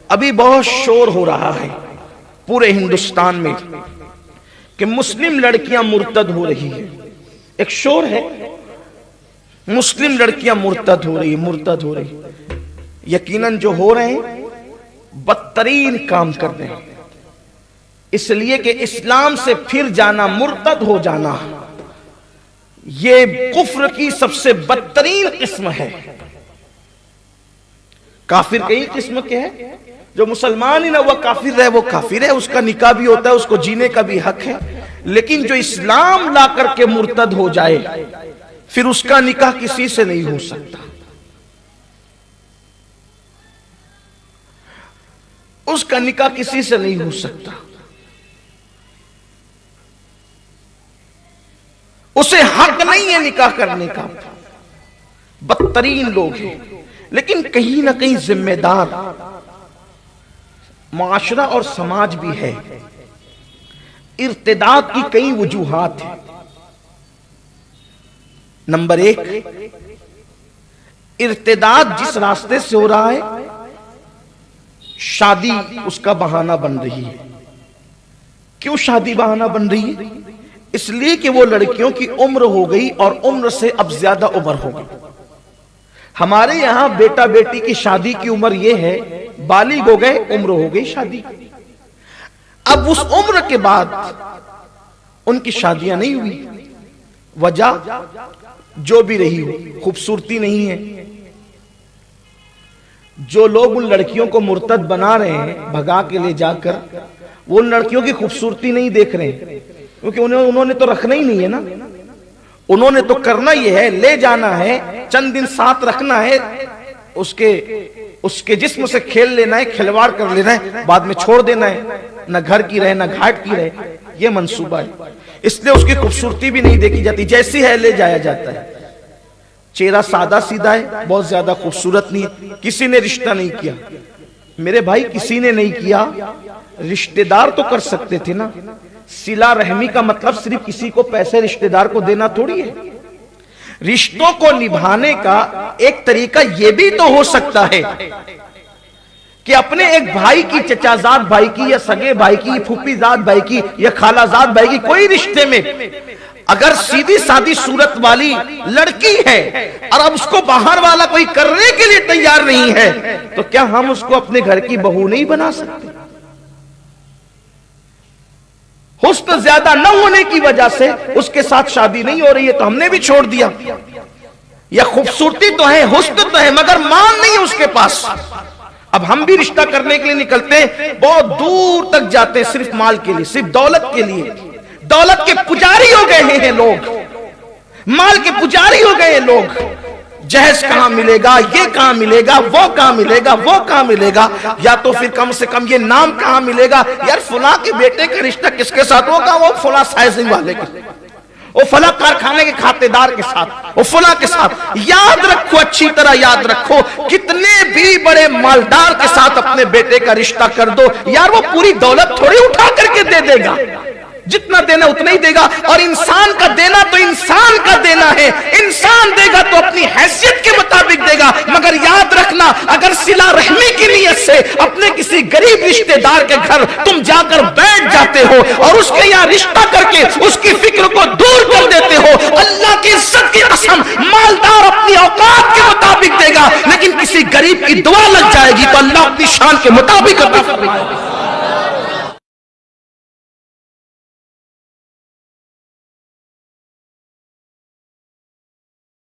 ابھی بہت شور ہو رہا ہے پورے ہندوستان میں کہ مسلم لڑکیاں مرتد ہو رہی ہیں. ایک شور ہے مسلم لڑکیاں مرتد ہو رہی. یقیناً جو ہو رہے ہیں بدترین کام کر رہے ہیں، اس لیے کہ اسلام سے پھر جانا، مرتد ہو جانا، یہ کفر کی سب سے بدترین قسم ہے. کافر کئی قسم کے ہیں، جو مسلمان ہی نہ وہ کافر ہے، وہ کافر ہے، اس کا نکاح بھی ہوتا ہے، اس کو جینے کا بھی حق ہے. لیکن جو اسلام لا کر کے مرتد ہو جائے پھر اس کا نکاح کسی سے نہیں ہو سکتا. اس کا نکاح کسی سے نہیں ہو سکتا. اسے حق نہیں ہے نکاح کرنے کا. بدترین لوگ ہیں. لیکن کہیں نہ کہیں ذمہ دار معاشرہ اور سماج بھی ہے. ارتداد کی کئی وجوہات ہیں. نمبر 1، ارتداد جس راستے سے ہو رہا ہے شادی اس کا بہانہ بن رہی ہے. کیوں شادی بہانہ بن رہی ہے؟ اس لیے کہ وہ لڑکیوں کی عمر ہو گئی اور عمر سے اب زیادہ عمر ہو گئی. ہمارے یہاں بیٹا بیٹی کی شادی کی عمر یہ ہے، بالغ ہو گئے، عمر ہو گئی شادی. اب اس عمر کے بعد ان کی شادیاں نہیں ہوئی. وجہ جو بھی رہی ہو، خوبصورتی نہیں ہے. جو لوگ ان لڑکیوں کو مرتد بنا رہے ہیں بھگا کے لے جا کر، وہ ان لڑکیوں کی خوبصورتی نہیں دیکھ رہے ہیں، کیونکہ انہوں نے تو رکھنا ہی نہیں ہے نا. انہوں نے تو کرنا یہ ہے، لے جانا ہے، چند دن ساتھ رکھنا ہے، اس کے جسم سے کھیل لینا ہے، کھلواڑ کر لینا ہے، بعد میں چھوڑ دینا ہے. نہ گھر کی رہے نہ گھاٹ کی رہے. یہ منصوبہ ہے. اس لیے اس کی خوبصورتی بھی نہیں دیکھی جاتی، جیسی ہے لے جایا جاتا ہے. چہرہ سادہ سیدھا ہے، بہت زیادہ خوبصورت نہیں ہے. کسی نے رشتہ نہیں کیا میرے بھائی، کسی نے نہیں کیا. رشتہ دار تو کر سکتے تھے نا. صلہ رحمی کا مطلب صرف کسی کو پیسے رشتہ دار کو دینا تھوڑی ہے. رشتوں کو نبھانے کا ایک طریقہ یہ بھی تو ہو سکتا ہے کہ اپنے ایک بھائی کی، چچا زاد بھائی کی، یا سگے بھائی کی، پھوپھی زاد بھائی کی، یا خالہ زاد بھائی کی کوئی رشتے میں اگر سیدھی سادی صورت والی لڑکی ہے اور اب اس کو باہر والا کوئی کرنے کے لیے تیار نہیں ہے، تو کیا ہم اس کو اپنے گھر کی بہو نہیں بنا سکتے؟ حسن زیادہ نہ ہونے کی وجہ سے اس کے ساتھ شادی نہیں ہو رہی ہے تو ہم نے بھی چھوڑ دیا. یا خوبصورتی تو ہے، حسن تو ہے، مگر مال نہیں ہے اس کے پاس. اب ہم بھی رشتہ کرنے کے لیے نکلتے ہیں، بہت دور تک جاتے ہیں صرف مال کے لیے، صرف دولت کے لیے. دولت کے پجاری ہو گئے ہیں لوگ، مال کے پجاری ہو گئے ہیں لوگ. جہیز کہاں ملے گا، یہ کہاں ملے گا، وہ کہاں ملے گا، وہ کہاں ملے گا، یا تو پھر کم سے کم یہ نام کہاں ملے گا. یار فلاں کے بیٹے کا رشتہ کس کے ساتھ ہوگا؟ وہ فلاں سائزنگ والے کے، وہ فلاں کارخانے کے کھاتے دار کے ساتھ، وہ فلاں کے ساتھ. یاد رکھو، اچھی طرح یاد رکھو، کتنے بھی بڑے مالدار کے ساتھ اپنے بیٹے کا رشتہ کر دو، یار وہ پوری دولت تھوڑی اٹھا کر کے دے دے گا. جتنا دینا اتنا ہی دے گا. اور انسان کا دینا تو انسان کا دینا ہے. انسان دے گا تو اپنی حیثیت کے مطابق دے گا. مگر یاد رکھنا، اگر صلہ رحمی کی نیت سے اپنے کسی غریب رشتہ دار کے گھر تم جا کر بیٹھ جاتے ہو اور اس کے یہاں رشتہ کر کے اس کی فکر کو دور کر دیتے ہو، اللہ کی عزت کی قسم، مالدار اپنی اوقات کے مطابق دے گا، لیکن کسی غریب کی دعا لگ جائے گی تو اللہ اپنی شان کے مطابق عطا فرمائے گا.